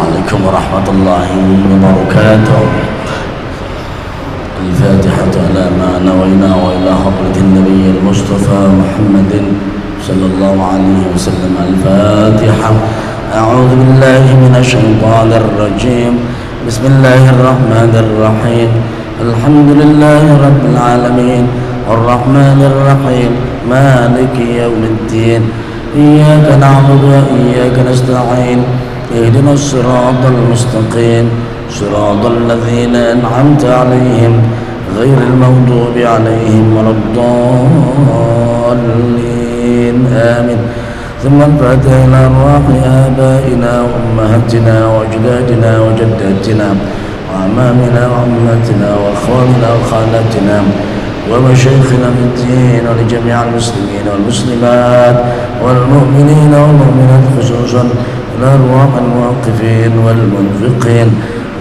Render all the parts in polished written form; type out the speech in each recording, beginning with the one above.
عليكم ورحمة الله وبركاته. الفاتحة على ما نوينا وإلى حضرة النبي المصطفى محمد صلى الله عليه وسلم. الفاتحة. أعوذ بالله من الشيطان الرجيم. بسم الله الرحمن الرحيم. الحمد لله رب العالمين الرحمن الرحيم مالك يوم الدين. إياك نعبد وإياك نستعين. اهدنا الصراط المستقيم صراط الذين أنعمت عليهم غير المغضوب عليهم ولا الضالين. آمين. ثم الفاتحة إلى أرواح آبائنا وأمهاتنا وأجدادنا وجداتنا وأعمامنا وعماتنا وأخواننا وخالاتنا ومشايخنا في الدين ولجميع المسلمين والمسلمات والمؤمنين والمؤمنات خصوصا الأرواح المواقفين والمنفقين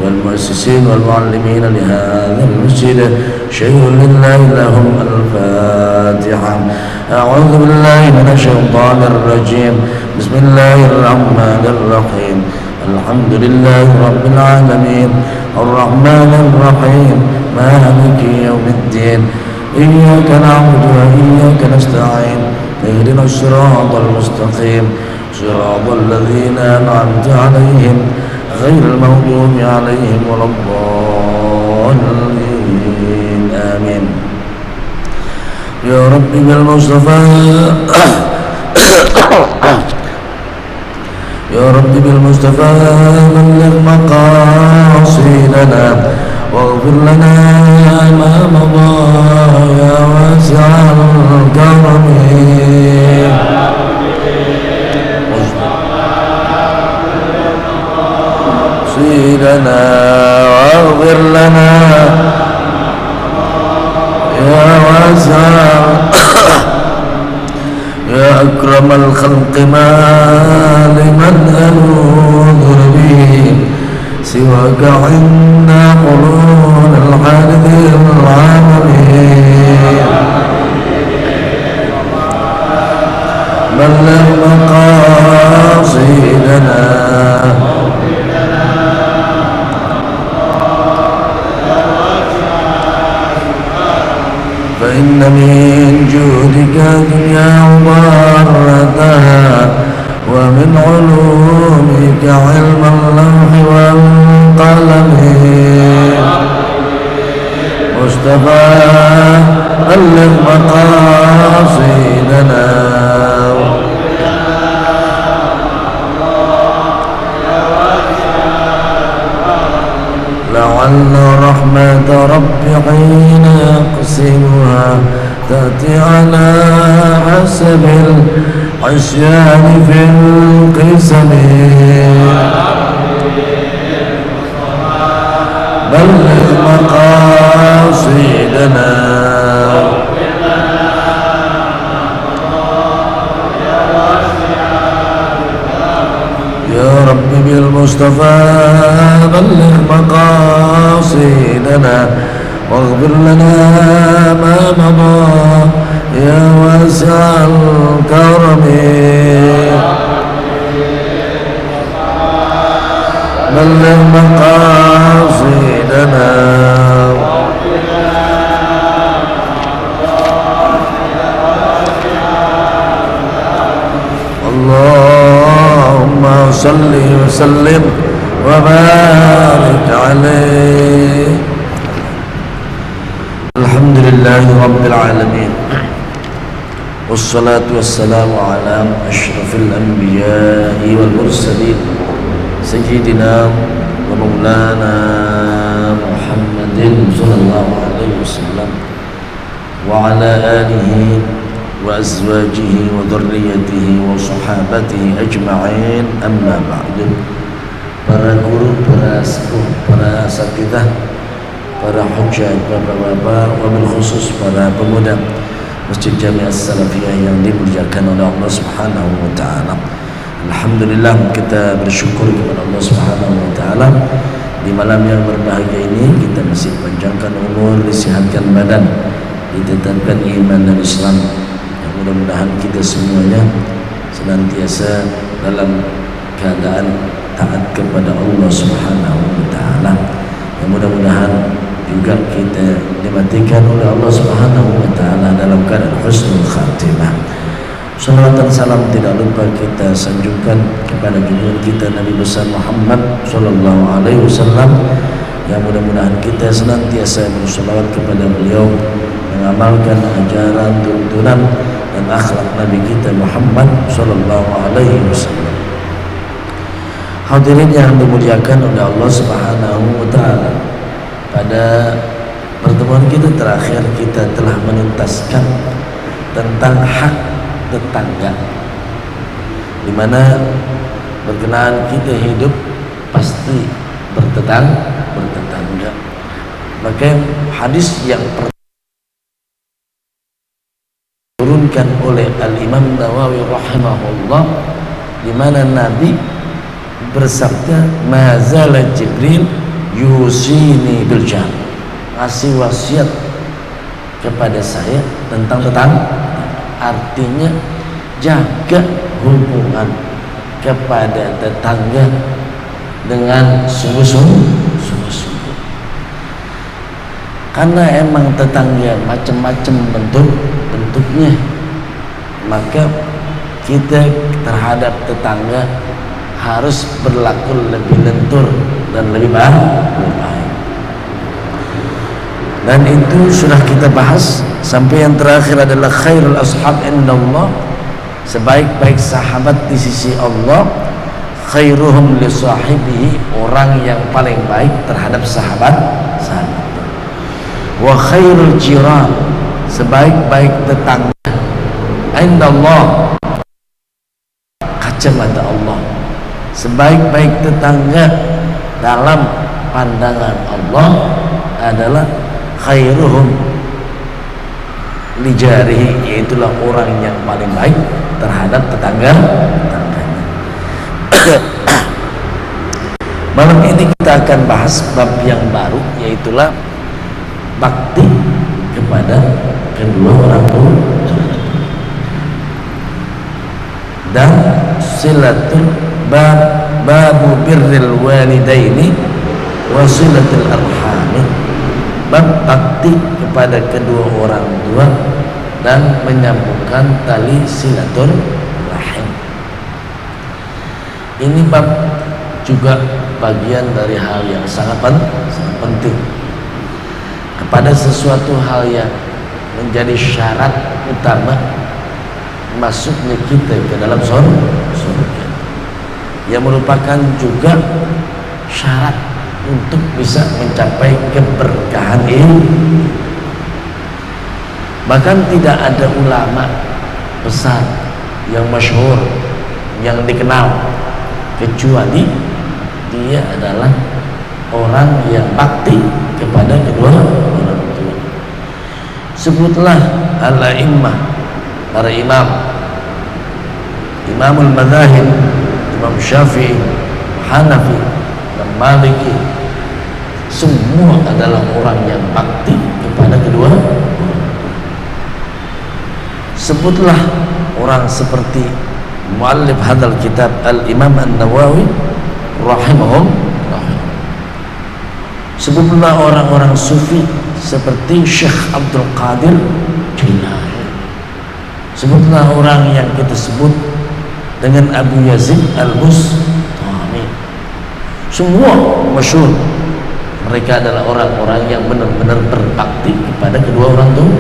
والمؤسسين والمعلمين لهذا المسجد شيء لله لهم. الفاتحة. أعوذ بالله من الشيطان الرجيم. بسم الله الرحمن الرحيم. الحمد لله رب العالمين الرحمن الرحيم مالك يوم الدين. إياك نعبد وإياك نستعين. اهدنا الصراط المستقيم صراط الذين أنعمت عليهم غير المغضوب عليهم ولا الضالين. آمين. يا رب بالمصطفى يا رب بالمصطفى بلغ مقاصدنا واغفر لنا ما مضى يا واسع الكرم. سيدنا واغفر لنا يا واسع يا أكرم الخلق ما لمن ألوذ به سواك عند حلول الحادث العالمين. بلغ مقاصدنا فإن من جودك دنيا وضرتها ومن علومك علم اللوح والقلم. مصطفى بلغ مقاصدنا لعل رحمة رب حين يقسمها تأتي على حسب العصيان في القسم. بلغ مقاصدنا يا رب بالمصطفى بلغ مقاصدنا واغفر لنا ما مضى يا واسع الكرم. بلغ مقاصدنا اللهم صل وسلم وبارك عليه. الحمد لله رب العالمين والصلاة والسلام على أشرف الأنبياء والمرسلين سيدنا ومولانا محمد صلى الله عليه وسلم وعلى آله وأزواجه وذريته وصحابته أجمعين. أما بعد. Para guru, para sepuh, para asatidzah, para hujjah, bapak-bapak, wabil khusus para pemuda Masjid Jami' As-Salafiyah yang dimuliakan oleh Allah Subhanahu wa taala. Alhamdulillah, kita bersyukur kepada Allah Subhanahu wa taala di malam yang berbahagia ini kita masih panjangkan umur, disehatkan badan, ditetapkan iman dan Islam. Mudah-mudahan kita semuanya senantiasa dalam keadaan taat kepada Allah Subhanahu wa taala. Yang mudah-mudahan juga kita dimatikan oleh Allah Subhanahu wa taala dalam keadaan husnul khatimah. Salawat dan salam tidak lupa kita sanjungkan kepada junjungan kita Nabi besar Muhammad sallallahu alaihi wasallam, yang mudah-mudahan kita senantiasa bersalawat kepada beliau, mengamalkan ajaran, tuntunan dan akhlak Nabi kita Muhammad sallallahu alaihi wasallam. Hadirin yang dimuliakan oleh Allah Subhanahu wa taala, pada pertemuan kita terakhir kita telah menuntaskan tentang hak tetangga, di mana berkenaan kita hidup pasti bertetangga. Maka hadis yang diturunkan oleh Al-Imam Nawawi rahimahullah, di mana Nabi bersabda, mazala Jibril yusini bil jar, ngasih wasiat kepada saya tentang tetangga. Artinya jaga hubungan kepada tetangga dengan sungguh-sungguh. Karena emang tetangga macam-macam bentuknya, maka kita terhadap tetangga harus berlaku lebih lentur dan lebih baik. Dan itu sudah kita bahas sampai yang terakhir adalah khairul ashab indallah, sebaik-baik sahabat di sisi Allah, khairuhum li sahibihi, orang yang paling baik terhadap sahabat. Wa khairul jiran, sebaik-baik tetangga indallah, kacamata Allah, sebaik-baik tetangga dalam pandangan Allah adalah khairuhum lijarihi, yaitulah orang yang paling baik terhadap tetangganya. Malam ini kita akan bahas bab yang baru, yaitulah bakti kepada kedua orang tua dan silatul babu birril walidaini wa silatul arhami, bab bakti kepada kedua orang tua dan menyambungkan tali silaturahim. Ini bab juga bagian dari hal yang sangat penting, kepada sesuatu hal yang menjadi syarat utama masuknya kita ke dalam surga, yang merupakan juga syarat untuk bisa mencapai keberkahan ini. Bahkan tidak ada ulama besar yang masyhur, yang dikenal, kecuali dia adalah orang yang bakti kepada kedua orang tua. Sebutlah al-a'immah, para imam, imamul madzahib, Imam Syafi'i, Hanafi, dan Maliki, semua adalah orang yang bakti kepada kedua orang tua. Sebutlah orang seperti muallif hadzal kitab Al-Imam An-Nawawi rahimahullah. Sebutlah orang-orang sufi seperti Syekh Abdul Qadir Jilani. Sebutlah orang yang kita sebut dengan Abu Yazid Al-Bustami. Semua masyhur, mereka adalah orang-orang yang benar-benar berbakti kepada kedua orang tua.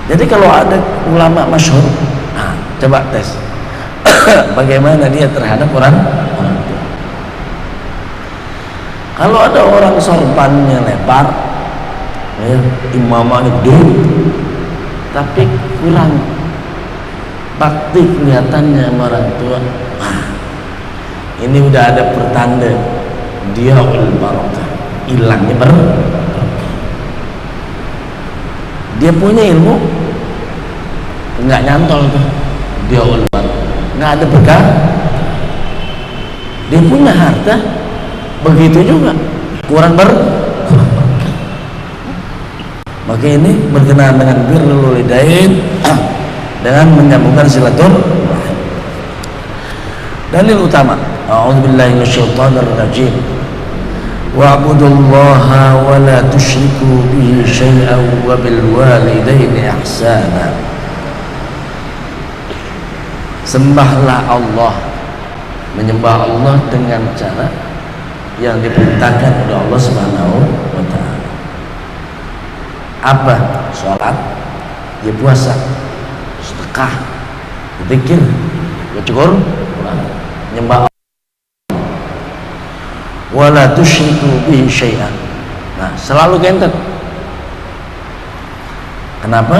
Jadi kalau ada ulama masyhur, coba tes bagaimana dia terhadap orang tua. Kalau ada orang sorbannya lebar, ya, imamahnya gede, tapi kurang bakti kelihatannya sama orang tua, ini udah ada pertanda dia barakah, hilangnya berkah. Dia punya ilmu nggak nyantol tuh, dia nggak ada berkah. Dia punya harta, begitu juga kurang berkah. Maka ini berkenaan dengan birrul walidain, dengan menyambungkan silaturahim. Dalil utama, a'udzubillahi minasyaitonir rajim. Wa'budullaha wa la tusyriku bihi syai'an wa bil walidaini ihsana. Sembahlah Allah, menyembah Allah dengan cara yang diperintahkan oleh Allah Subhanahu wa taala. Apa? Salat, ya puasa, sedekah, zikir, bersyukur, menyembah Allah. Wala tusyriku bihi syai'an. Nah, selalu genten. Kenapa?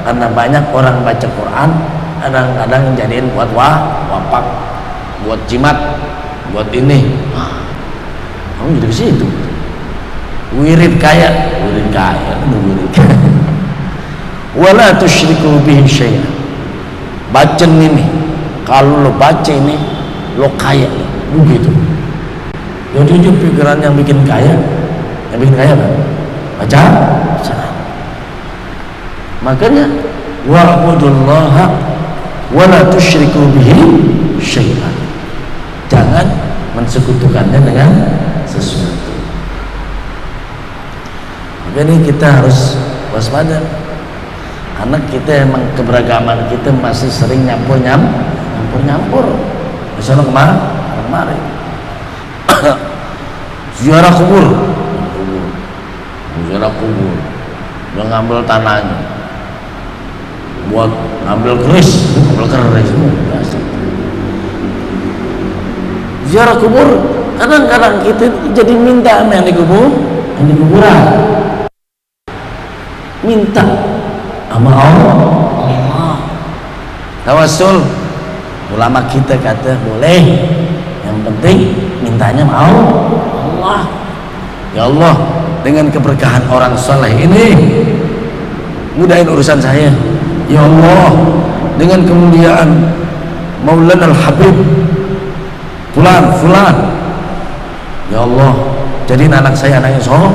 Karena banyak orang baca Quran kadang-kadang jadiin buat wapak, buat jimat, buat ini. Kamu jadi ke situ. Wirid kaya. Wala tusyriku bihi syai'an. Baca ini. Kalau lo baca ini, lo kaya. Begitu. Jadi itu pikiran yang bikin kaya. Yang bikin kaya apa? Baca. Makanya wa'budullaha wa la tusyriku bihi syai'an. Jangan mensekutukannya dengan sesuatu. Makanya kita harus waspada. Karena kita emang keberagaman kita masih sering nyampur. Misalnya kemarin ziarah kubur, udah ngambil tanahnya, buat ngambil keris. Ziarah kubur, kadang-kadang kita jadi minta sama yang di kuburan, minta sama Allah. Tawassul, ulama kita kata boleh, yang penting mintanya mau Allah. Ya Allah, dengan keberkahan orang soleh ini mudahin urusan saya. Ya Allah, dengan kemuliaan Maulana Al-Habib fulan, ya Allah, jadi anak saya anaknya soleh,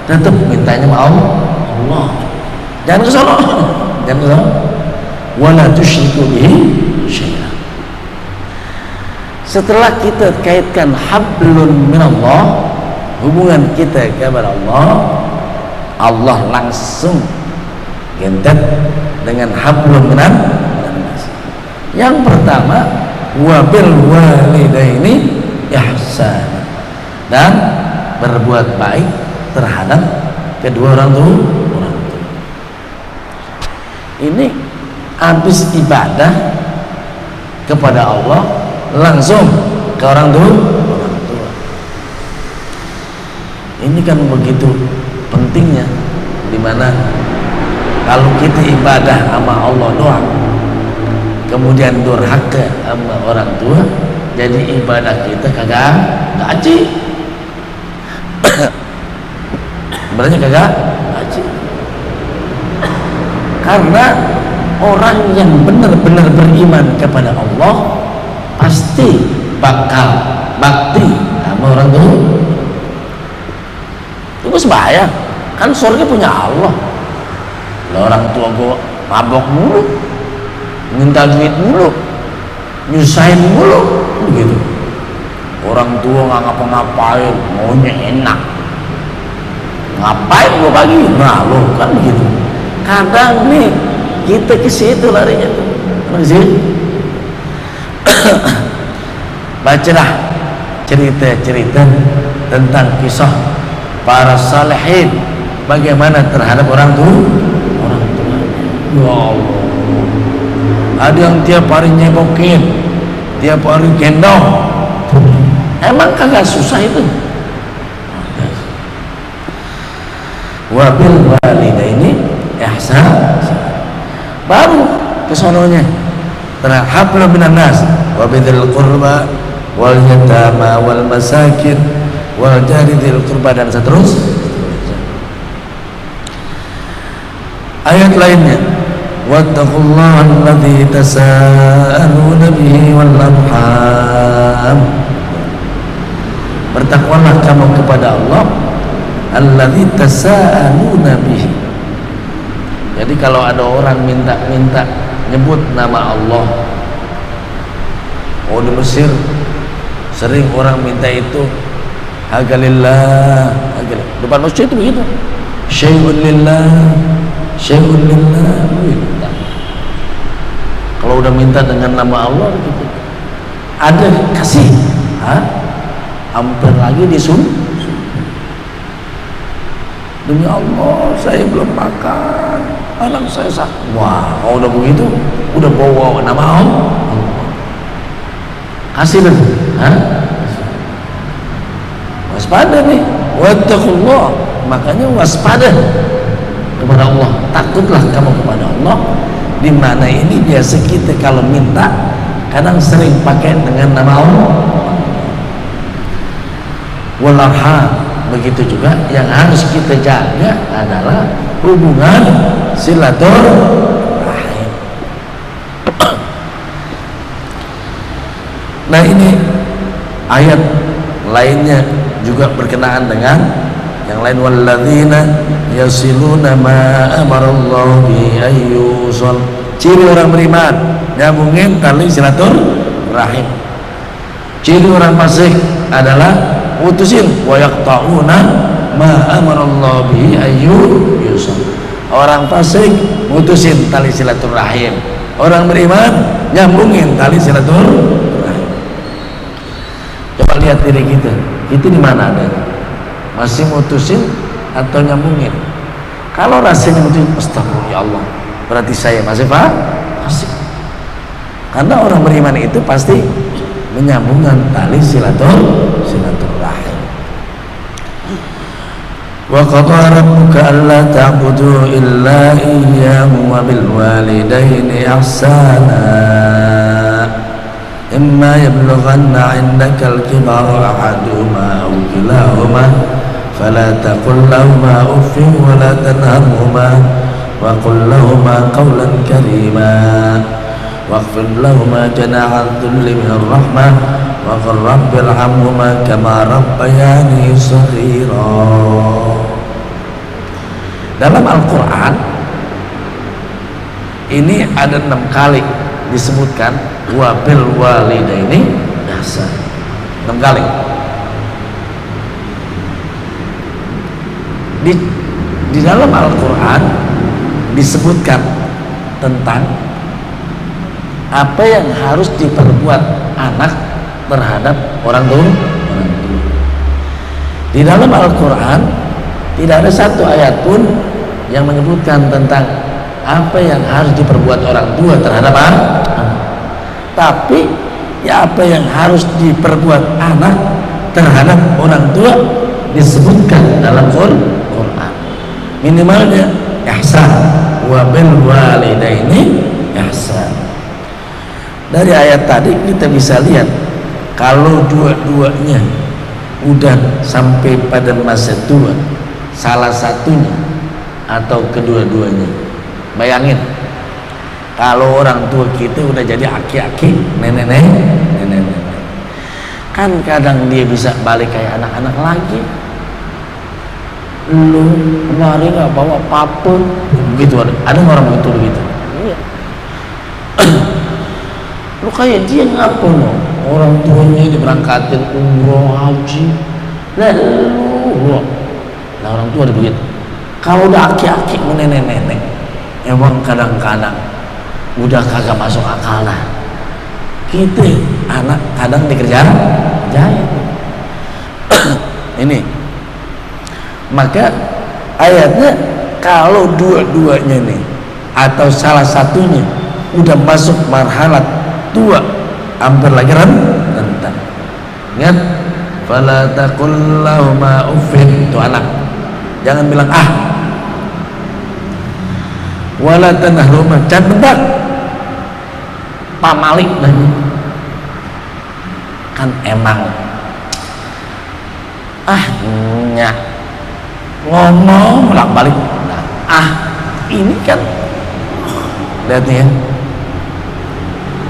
tetap mintanya mau Allah. Jangan ke sono, wala tusyriku bihi syai'an. Setelah kita kaitkan hablun minallah, hubungan kita kepada Allah, Allah langsung gentet dengan hablun minan nas. Yang pertama, wabil walidaini ihsana, dan berbuat baik terhadap kedua orang tua. Ini habis ibadah kepada Allah langsung ke orang tua. Ini kan begitu pentingnya, dimana kalau kita ibadah sama Allah doang, kemudian durhaka sama orang tua, jadi ibadah kita kagak ngaji. Sebenarnya kagak ngaji. Karena orang yang benar-benar beriman kepada Allah pasti bakal bakti sama orang tua. Itu sebaya, kan surga punya Allah. Lah orang tua gua mabok mulu, minta duit mulu, nyusahin mulu, begitu. Orang tua nggak ngapa-ngapain, maunya enak. Ngapain gua pagi? Nah lo kan begitu. Kadang nih kita ke situ larinya tuh. Bacalah cerita-cerita tentang kisah para salihin, bagaimana terhadap orang tua. Ya Allah, ada yang tiap hari nyekokin, tiap hari gendong. Emang kagak susah itu? Wabil walidaini ihsan, baru kesononya hablum minan nas wa bidzil qurba wal yatama wal masakin wal jari dzil qurba, dan seterusnya. Ayat lainnya, wattaqullaha alladzi tasaaluna bihi wal arham, bertakwalah kamu kepada Allah alladzi tasaaluna bihi. Jadi kalau ada orang minta nyebut nama Allah, Oh, di Mesir sering orang minta itu hagalillah, depan masjid itu begitu, syai'un lillah, syai'un lillah, minta. Kalau udah minta dengan nama Allah gitu, ada kasih, hampir lagi disuruh. Demi Allah saya belum makan, anak saya sakit. Wah, kalau udah begitu udah bawa nama Allah, kasih deh, waspada nih, wattaqullah. Makanya waspada kepada Allah, takutlah kamu kepada Allah. Di mana ini biasa kita kalau minta kadang sering pakai dengan nama Allah. Walarham, begitu juga yang harus kita jaga adalah hubungan silaturahim. Nah, ini ayat lainnya juga berkenaan dengan yang lain, walladzina yasiluna ma amarallahu bi ayyusal. Ciri orang beriman nyambungin tali silaturahim. Ciri orang fasik adalah mutusin wa yaqta'una ma amarallahu bi ayyusal. Orang fasik mutusin tali silaturahim. Orang beriman nyambungin tali silaturahim. Coba lihat diri kita di mana adanya? Masih mutusin atau nyambungin? Kalau rasanya mutusin, astagfirullah ya Allah, berarti saya masih fasik. Karena orang beriman itu pasti menyambungkan tali silaturahim. Wa qadara rabbuka alla ta'budu illa iyyahu wa bil walidayni ihsana. Imma yablughanna 'indaka al-kibara ahaduhuma aw kilahuma fala taqul lahumā uffin wa la tanharhumā wa qul lahumā qawlan karīmā wakhfid lahumā janāḥa adh-dhulli min ar-raḥmah wa qul rabbi irhamhumā kamā rabbayānī shaghīrā. Dalam Al-Quran ini ada 6 kali disebutkan wabil walidaini ihsan, 6 kali. Di dalam Al-Quran disebutkan tentang apa yang harus diperbuat anak terhadap orang tua. Di dalam Al-Quran tidak ada satu ayat pun yang menyebutkan tentang apa yang harus diperbuat orang tua terhadap anak. Tapi ya apa yang harus diperbuat anak terhadap orang tua disebutkan dalam Quran. Minimalnya ihsan, wa bil walidaini ihsan. Dari ayat tadi kita bisa lihat kalau dua-duanya udah sampai pada masa tua, salah satunya atau kedua-duanya, bayangin kalau orang tua kita udah jadi aki-aki, nenek-nenek, kan kadang dia bisa balik kayak anak-anak lagi. Lu kemarin nggak bawa paper, begitu ada orang begitu. Iya. Lu kayak dia ngapa lo? Orang tuanya diberangkatin umroh haji, lalu orang tua ada begitu. Kalau udah aki-aki nenek-nenek, emang kadang-kadang udah kagak masuk akal lah. Kita anak kadang dikerjain jahit. Ini maka ayatnya kalau dua-duanya nih atau salah satunya udah masuk marhalat tua, hampir lagi rentan. Ingat, fala taqul lahumā uffin, itu anak. Jangan bilang wala tanharhumā, jangan bentak. Pamalik lagi. Kan emang ngomong bolak-balik. Ini kan lihat nih ya.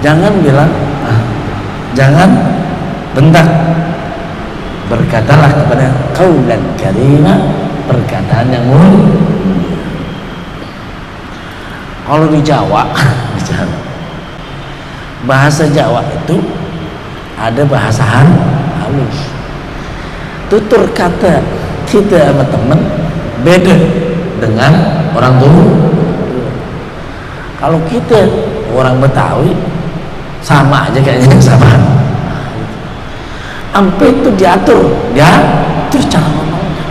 Jangan bilang jangan bentak. Berkatalah kepada qaulan karimah, perkataan yang mulia. Kalau di Jawa bahasa Jawa itu ada bahasa halus. Tutur kata kita sama teman beda dengan orang tua. Kalau kita orang Betawi sama aja kayaknya, sama. Sampai itu diatur cara ngomongnya.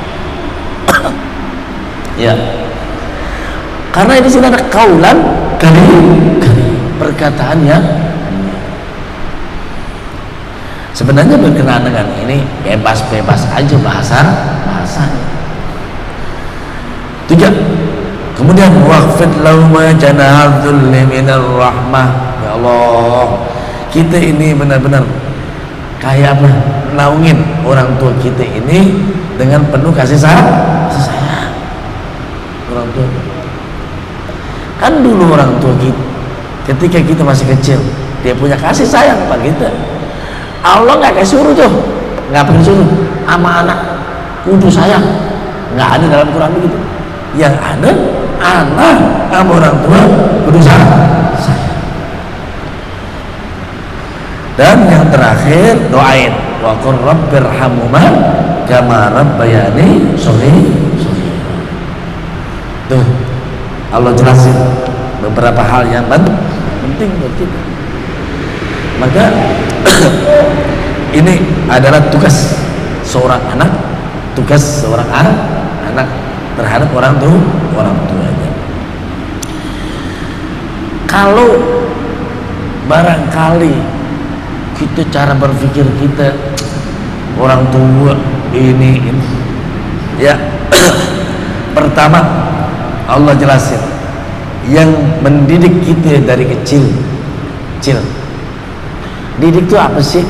Ya. Karena ini sini ada kaulan kali perkataannya. Sebenarnya berkenaan dengan ini bebas-bebas aja bahasanya. 3. Kemudian waqfid lauma janahadzulli minar rahmah. Ya Allah, kita ini benar-benar kayak apa? Naungin orang tua kita ini dengan penuh kasih sayang. Orang tua. Kan dulu orang tua kita ketika kita masih kecil, dia punya kasih sayang kepada kita. Allah nggak kayak suruh tuh, nggak pernah suruh sama anak kudu sayang, nggak ada dalam Quran begitu. Yang ada anak sama orang tua kudu sayang. Dan yang terakhir doain wa qur rabbirhamhuma kama rabbayani shaghira. Tuh Allah jelasin beberapa hal yang penting buat kita. Maka ini adalah tugas seorang anak, terhadap orang tuanya. Kalau barangkali kita cara berpikir kita orang tua ini ya pertama Allah jelasin yang mendidik kita dari kecil. Didik itu apa sih?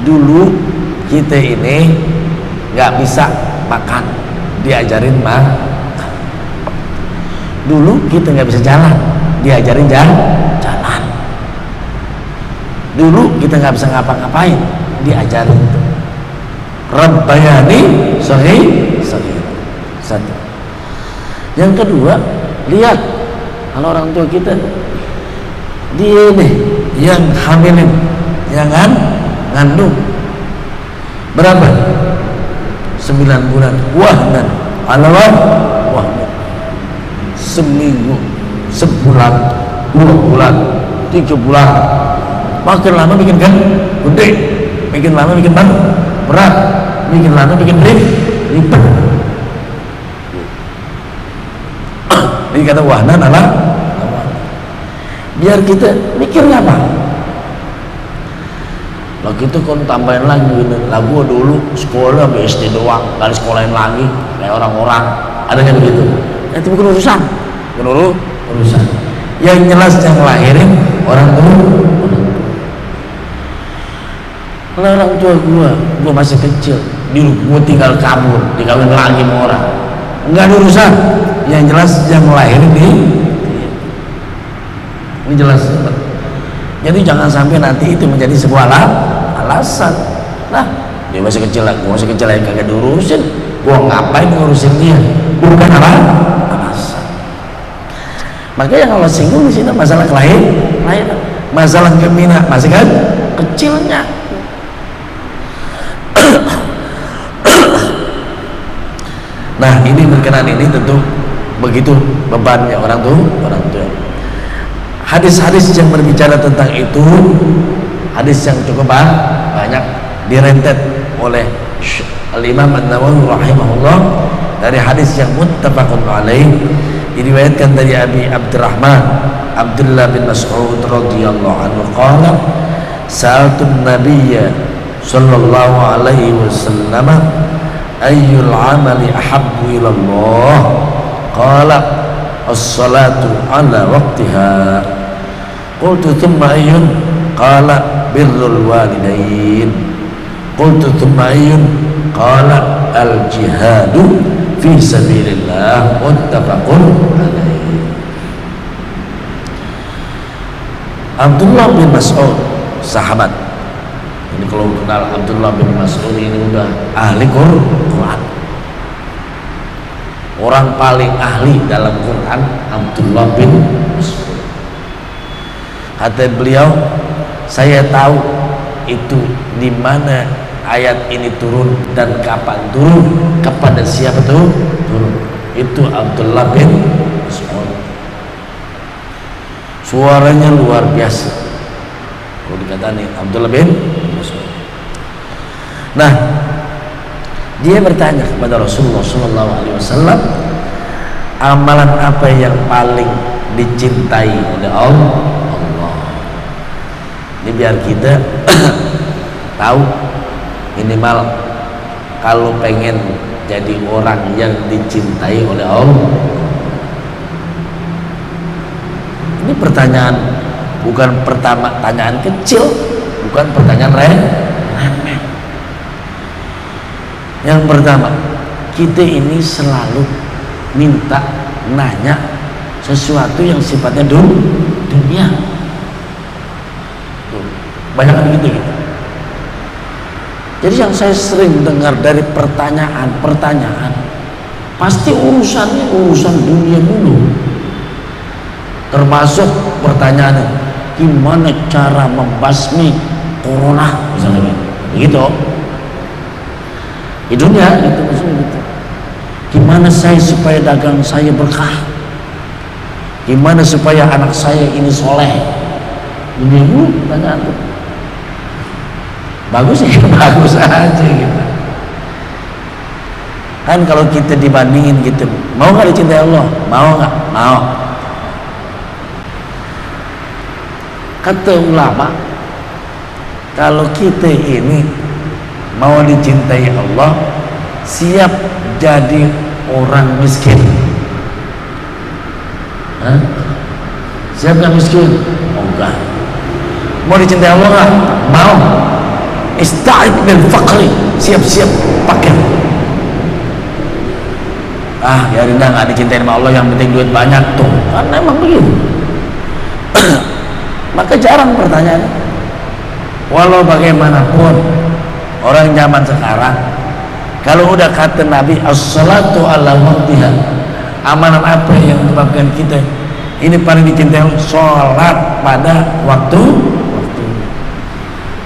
Dulu kita ini nggak bisa makan, diajarin makan. Dulu kita nggak bisa jalan, diajarin jalan. Dulu kita nggak bisa ngapa-ngapain, diajarin itu. Rabbayani shaghira. Satu. Yang kedua, lihat kalau orang tua kita dia nih yang hamilin, yang ngandung berapa? 9 bulan. Wahnan alawah wahnan. Seminggu, sebulan, 2 bulan, 3 bulan. Makin lama bikin kan gede, makin lama bikin berat, makin lama bikin ribet. Ini kata wahnan ala biar kita mikirnya apa? Lah kita kan tambahin lagi lagu dulu sekolah BSD doang, gak disekolahin lagi kayak orang-orang, adanya begitu. Itu bukan urusan. Yang jelas yang ngelahirin orang tua. Kalau orang tua gua masih kecil, dulu gua tinggal kabur, dikawin lagi sama orang. Enggak ada urusan. Yang jelas yang ngelahirin ini jelas. Jadi jangan sampai nanti itu menjadi sebuah alasan. Nah, dia masih kecil, gua masih kecil aja kagak diurusin. Gua ngapain ngurusin dia? Bukan alasan. Maka yang Allah singgung di sini masalah kelahiran, masalah gemina masih kan kecilnya. Nah, ini berkenaan ini tentu begitu bebannya orang tua. Hadis-hadis yang berbicara tentang itu, hadis yang cukup banyak direntet oleh Al-Imam An-Nawawi rahimahullah dari hadis yang muttafaqun alaih, diriwayatkan dari Abi Abdurrahman Abdullah bin Mas'ud radhiyallahu anhu qala sa'altu an-nabiyya sallallahu alaihi wasallam ayyul amali ahabbu ila Allah qala as-salatu ala waqtiha qultu thumma ayyun qala birrul walidain qultu thumma ayyun qala al-jihadu fi sabilillah muttafaqun alaih. Abdullah bin Mas'ud sahabat ini, kalau kenal Abdullah bin Mas'ud ini udah ahli Quran, orang paling ahli dalam Quran. Abdullah bin Mas'ud, kata beliau, saya tahu itu di mana ayat ini turun dan kapan turun, kepada siapa tuh turun? Itu Abdullah bin Mas'ud. Suaranya luar biasa kalau dikatakan Abdullah bin Mas'ud. Nah, dia bertanya kepada Rasulullah SAW, amalan apa yang paling dicintai oleh Allah? Ini biar kita tahu, minimal kalau pengen jadi orang yang dicintai oleh Allah. Ini pertanyaan, bukan pertanyaan kecil, bukan pertanyaan remeh. Yang pertama, kita ini selalu minta, nanya sesuatu yang sifatnya dunia. Banyak kan gitu. Jadi yang saya sering dengar dari pertanyaan pasti urusannya urusan dunia dulu. Termasuk pertanyaannya, gimana cara membasmi corona misalnya begitu. Di dunia itu maksudnya gitu. Gimana saya supaya dagang saya berkah? Gimana supaya anak saya ini soleh? Dunia dulu pertanyaan itu. Bagus ya, bagus aja gitu. Kan kalau kita dibandingin gitu, mau nggak dicintai Allah? Mau nggak? Mau. Kata ulama, kalau kita ini mau dicintai Allah, siap jadi orang miskin. Hah? Siap nggak miskin? Oh enggak. Mau dicintai Allah nggak? Mau. Ista'id bil faqri, siap-siap pakai. Ya Rinda nggak dicintai sama Allah, yang penting duit banyak tuh, karena emang begitu. Maka jarang pertanyaannya. Walau bagaimanapun orang zaman sekarang, kalau udah kata Nabi as-salatu ala waqtiha, amalan apa yang menyebabkan kita ini paling dicintai? Sholat pada waktu.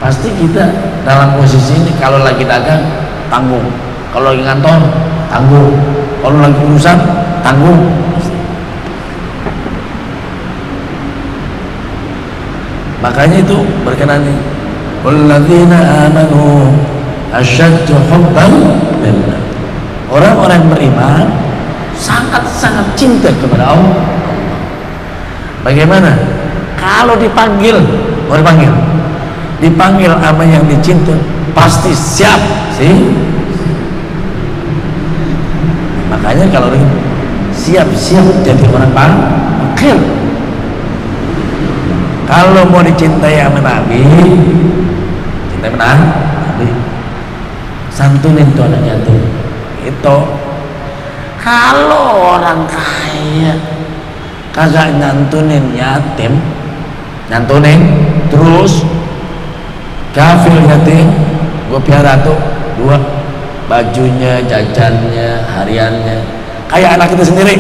Pasti kita dalam posisi ini, kalau lagi dagang tanggung, kalau lagi ngantor tanggung, kalau lagi urusan tanggung. Makanya itu berkenan nih, walladzina amanu asyaddu hubban lillah. Orang-orang beriman sangat-sangat cinta kepada Allah. Bagaimana? Kalau dipanggil, mau dipanggil apa yang dicinta, pasti siap sih. Makanya kalau siap-siap jadi orang pakir. Kalau mau dicintai sama Nabi, cintai sama Nabi, santunin tuh anaknya tuh. Itu kalau orang kaya kagak nyantunin yatim, nyantunin terus kafir yatim, gue piara tuh 2, bajunya, jajannya, hariannya, kayak anak kita sendiri,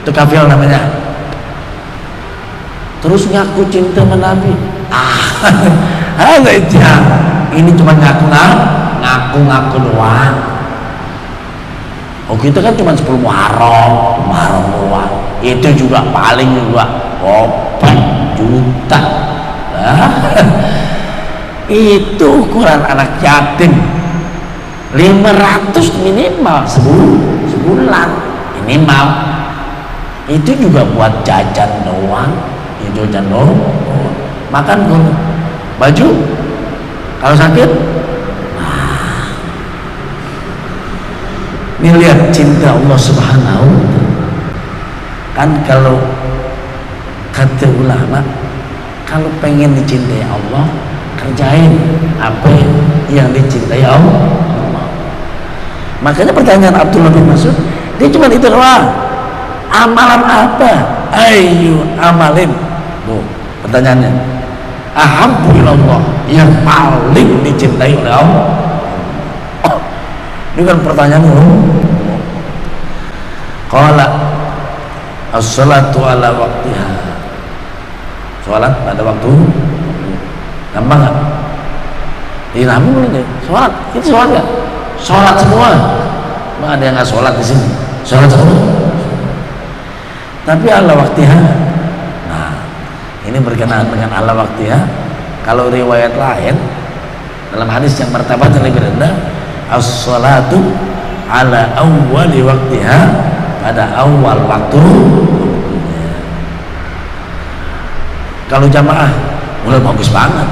itu kafir namanya. Terus ngaku cinta sama Nabi, ini cuma ngaku doang. Oh kita kan cuma 10 Muharram doang, itu juga paling juga 4 juta. Itu ukuran anak yatim 500 minimal sebulan minimal. Itu juga buat jajan doang, makan pun, baju kalau sakit. Ini lihat cinta Allah Subhanahu wa ta'ala. Kan kalau kata ulama, kalau pengen dicintai Allah, kerjain apa yang dicintai Allah. Makanya pertanyaan Abdullah bin Mas'ud, dia cuma itu doang. Amalan apa? Ayo amalin. Tuh pertanyaannya. Ahabbu ilallah, yang paling dicintai oleh Allah. Ini kan pertanyaan qala as-salatu ala waqtiha, sholat pada waktu. Gampang gak? Nabi boleh deh sholat. Itu sholat nggak? Sholat semua. Nggak ada yang nggak sholat di sini. Sholat semua. Tapi ala waktiha. Nah, ini berkenaan dengan ala waktiha. Kalau riwayat lain dalam hadis yang martabatnya lebih rendah, as-salatu ala awwali waktiha, pada awal waktunya. Kalau jamaah mulai bagus banget.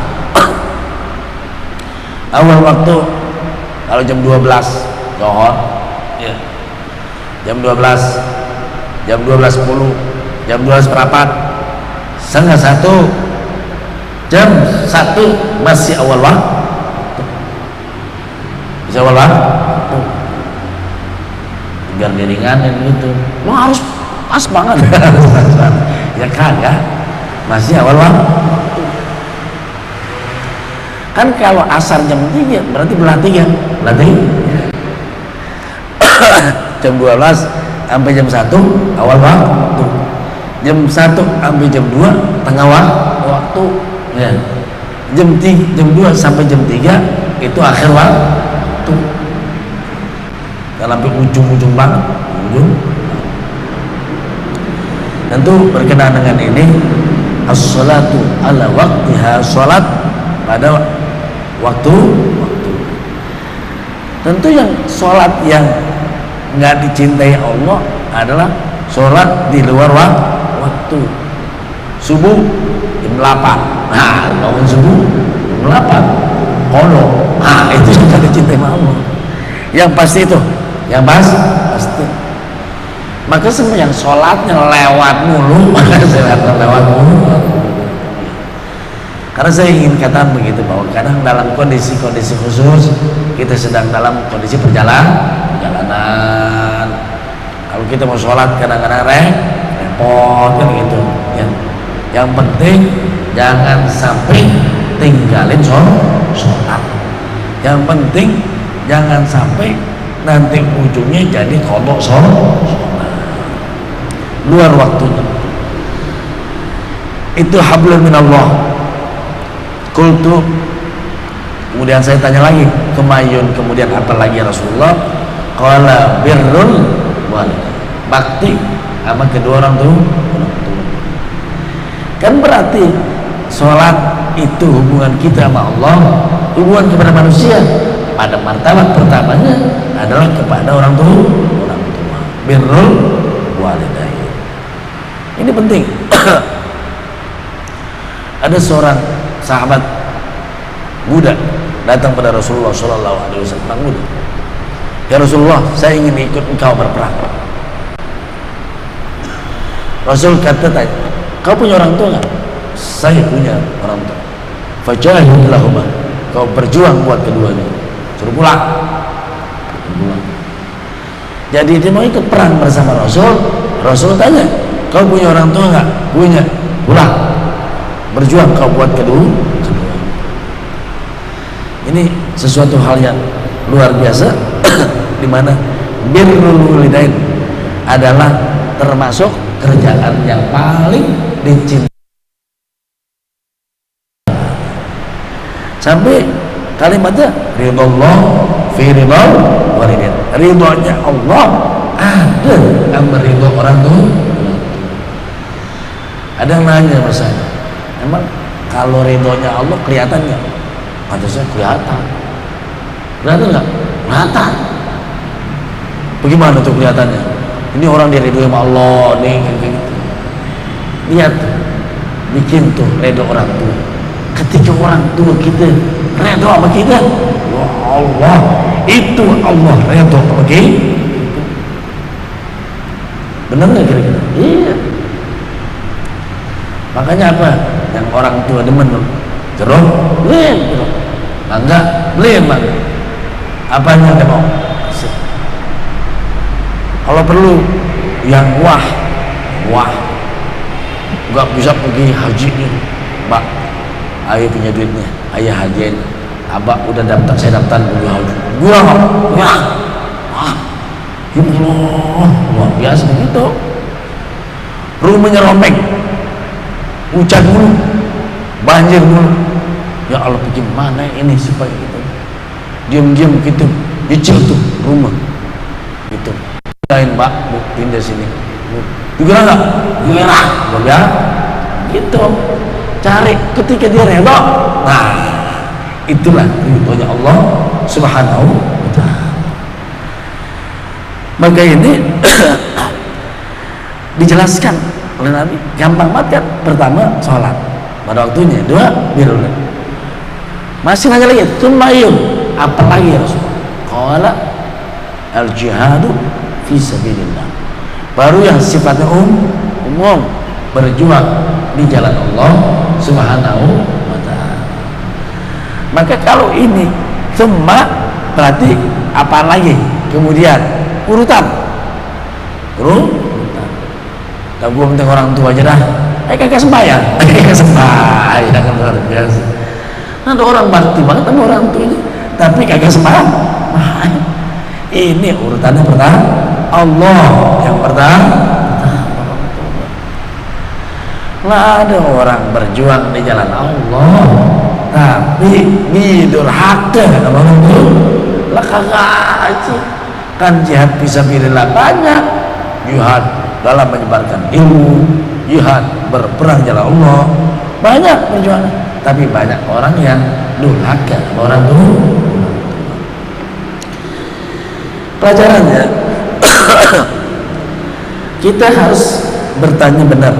Awal waktu kalau jam 12 zuhur ya. Jam 12, jam 12.10, jam 12 seperempat, setengah 1, jam 1 masih awal waktu. Bisa awal waktu. Biar diringanin gitu. Lo harus pas banget. Ya kagak. Masih awal waktu. Kan kalau asar jam 3 berarti belah 3. Belah 3. Jam 12 sampai jam 1 awal waktu. Jam 1 sampai jam 2 tengah waktu. Ya. Jam 2 sampai jam 3 itu akhir waktu. Sampai ujung-ujung banget. Tentu berkenaan dengan ini, as-salatu ala waqtiha, salat pada waktu. Tentu yang salat yang nggak dicintai Allah adalah salat di luar waktu. Subuh jam 8. Nah, bangun subuh jam 8. Kono. Nah, itu yang nggak dicintai Allah. Yang pasti itu, yang pasti. Maka semua yang sholatnya lewat mulu, karena saya ingin katakan begitu, bahwa kadang dalam kondisi-kondisi khusus kita sedang dalam kondisi perjalanan. Kalau kita mau sholat kadang-kadang repot kan gitu ya. Yang penting jangan sampai tinggalin sholat. Yang penting jangan sampai nanti ujungnya jadi kodok sholat luar waktunya. Itu hablum minallah. Kultu, kemudian saya tanya lagi, kemayun, kemudian apa lagi Rasulullah? Qala birrul walidain, bakti sama kedua orang tua. Kan berarti sholat itu hubungan kita sama Allah, hubungan kepada manusia. Pada martabat pertamanya adalah kepada orang tua. Birrul walidain. Ini penting. Ada seorang sahabat muda datang pada Rasulullah Shallallahu Alaihi Wasallam. Muda, ya Rasulullah, saya ingin ikut engkau berperang. Rasul kata, kau punya orang tua nggak? Saya punya orang tua. Fajahid lahuma, kau berjuang buat keduanya. Suruh pulang. Jadi dia mau ikut perang bersama Rasul. Rasul tanya, kau punya orang tua nggak? Punya. Pulang. Berjuang kau buat kedua. Ini sesuatu hal yang luar biasa, di mana birrul walidain adalah termasuk kerjaan yang paling dicintai. Sampai kalimatnya ridallah fi ridal walidain. Ridhonya Allah ada sama ridho orang tua. Ada yang nanya sama saya, emang kalau ridhonya Allah kelihatannya? Kata saya kelihatan. Kelihatan nggak? Kelihatan. Bagaimana tuh kelihatannya? Ini orang diridhoi sama Allah nih, gitu. Lihat tuh, bikin tuh ridho orang tua. Ketika orang tua kita ridho sama kita, ya Allah, itu Allah ridho sama kita. Benar nggak kira-kira? Iya. Makanya apa? Yang orang tua demen jeruk, beliin jeruk. Mangga, beliin mangga. Apanya dia mau? Kalau perlu yang wah, nggak bisa pergi haji nih, Mbak. Ayah punya duitnya, ayah hajiin. Abah udah daftar, saya daftar dulu haji. Gua nggak, wah, ya Allah, luar biasa begitu. Rumahnya rombeng, hujan dulu, banjir dulu. Ya Allah, bagaimana ini supaya kita diam-diam gitu nyicil tuh rumah gitu. Lain Pak, Bu, pindah sini. Juga enggak? Gimana? Ya, gitu. Cari ketika dia redha. Nah, itulah ridhonya Allah Subhanahu wa taala. Maka ini dijelaskan oleh Nabi, gampang banget kan? Pertama, sholat pada waktunya. Dua, birrul. Masih nanya lagi, tsummayun, apa lagi ya Rasul? Qala al-jihadu fi sabilillah. Baru yang sifatnya umum, berjuang di jalan Allah Subhanahu wa taala. Maka kalau ini semua berarti apa lagi? Kemudian urutan. Tak gua penting orang tua aja dah. Kagak sembahyang. Kagak sembahyang kan luar biasa. Ada orang bakti banget sama orang tuanya, tapi kagak sembahyang. Ini urutannya pertama Allah yang pertama. Lah ada orang berjuang di jalan Allah tapi didurhaka sama orang tua. Lah kagak aja. Kan jihad fisabilillah banyak. Jihad dalam menyebarkan ilmu, jihad berperang jalan Allah, banyak perjuangan. Tapi banyak orang yang durhaka sama orang tua. Pelajarannya kita harus bertanya benar,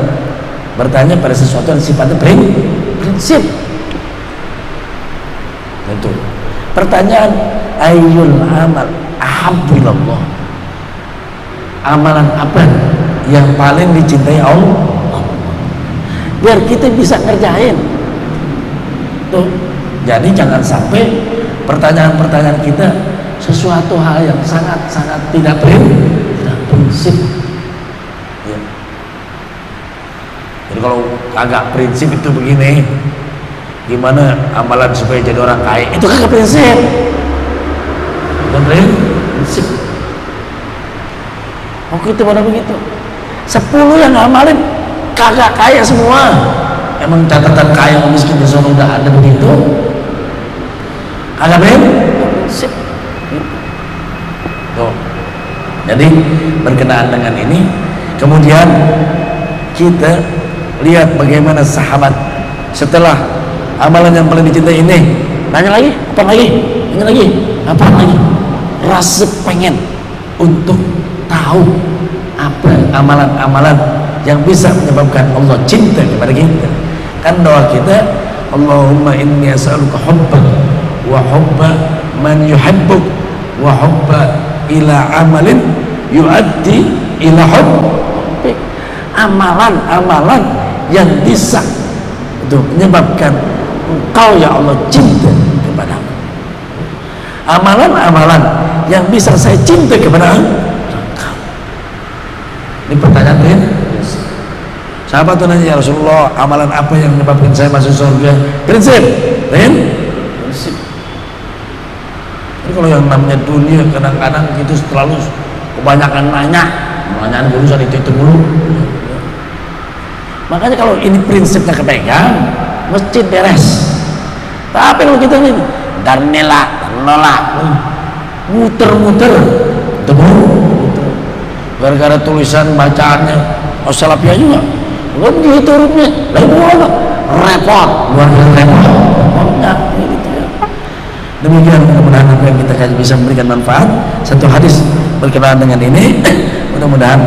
bertanya pada sesuatu yang sifatnya prinsip. Tentu pertanyaan ayyul amal ahabbu ilallah, amalan apa yang paling dicintai Allah, biar kita bisa ngerjain tuh. Jadi jangan sampai pertanyaan-pertanyaan kita sesuatu hal yang sangat-sangat tidak prinsip ya. Jadi kalau agak prinsip itu begini, gimana amalan supaya jadi orang kaya, itu kagak prinsip. Bukan prinsip. Oke, itu pada begitu 10 yang ngamalin kagak kaya semua. Emang catatan kaya sama miskin di sana udah ada begitu? Kagak prinsip. Tuh. Jadi berkenaan dengan ini, kemudian kita lihat bagaimana sahabat setelah amalan yang paling dicintai ini, nanya lagi, apa lagi? Ini lagi, apa lagi? Rasa pengen untuk tahu apa amalan-amalan yang bisa menyebabkan Allah cinta kepada kita. Kan doa kita, Allahumma inni as'aluka hubbak wa hubba man yuhibbuk wa hubba ila amalin yuaddi ila hubbik. Amalan-amalan yang bisa untuk menyebabkan engkau ya Allah cinta kepadamu. Amalan-amalan yang bisa saya cinta kepada engkau. Ini pertanyaan lain. Sahabat tuh nanya, ya Rasulullah, amalan apa yang menyebabkan saya masuk surga? Prinsip. Prinsip. Jadi kalau yang namanya dunia kadang-kadang gitu terlalu kebanyakan nanya, pertanyaan urusan itu mulu. Makanya kalau ini prinsipnya kepegang, masjid beres. Tapi kalau kita ini dari nolak, muter-muter, gara-gara tulisan bacaannya Salafiyah juga, belum gitu hurufnya, repot, luar biasa repot. Gitu ya. Demikian, mudah-mudahan apa yang kita kaji bisa memberikan manfaat. Satu hadis berkenaan dengan ini, mudah-mudahan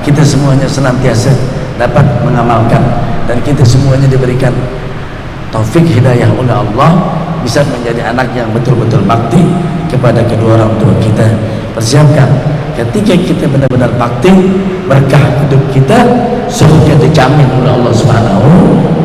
kita semuanya senantiasa dapat mengamalkan dan kita semuanya diberikan taufik hidayah oleh Allah, bisa menjadi anak yang betul-betul bakti kepada kedua orang tua kita. Persiapkan ketika kita benar-benar bakti, berkah hidup kita surga dijamin oleh Allah Subhanahu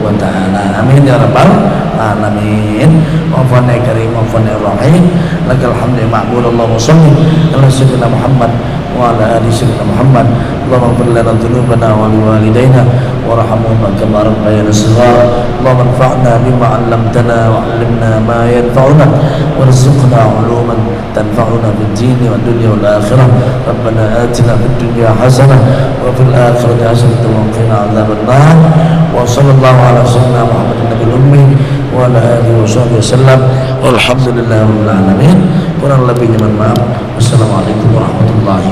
wa taala. Amin ya rabbal alamin. Wafana karim wafana rahim. Lakal hamdu ma'bud Allahumma shalli ala sayyidina Muhammad wa ala ali sayyidina Muhammad. Allahumma ighfir lana dhunubana wa liwalidayna warhamhuma kama rabbayana shighara. Allahumma anfa'na bima 'allamtana wa 'allimna ma yanfa'una warzuqna 'uluman tanfa'una fid dini wad dunya wal akhirah. Rabbana atina fid dunya hasanah wa fil akhirati hasanah wa qina 'adzaban nar. Wa sallallahu ala sayyidina Muhammadin nabiyil ummi wa wa ala alihi wasallam. Walhamdulillahirabbil alamin. Kurang lebihnya mohon maaf. Wassalamualaikum warahmatullahi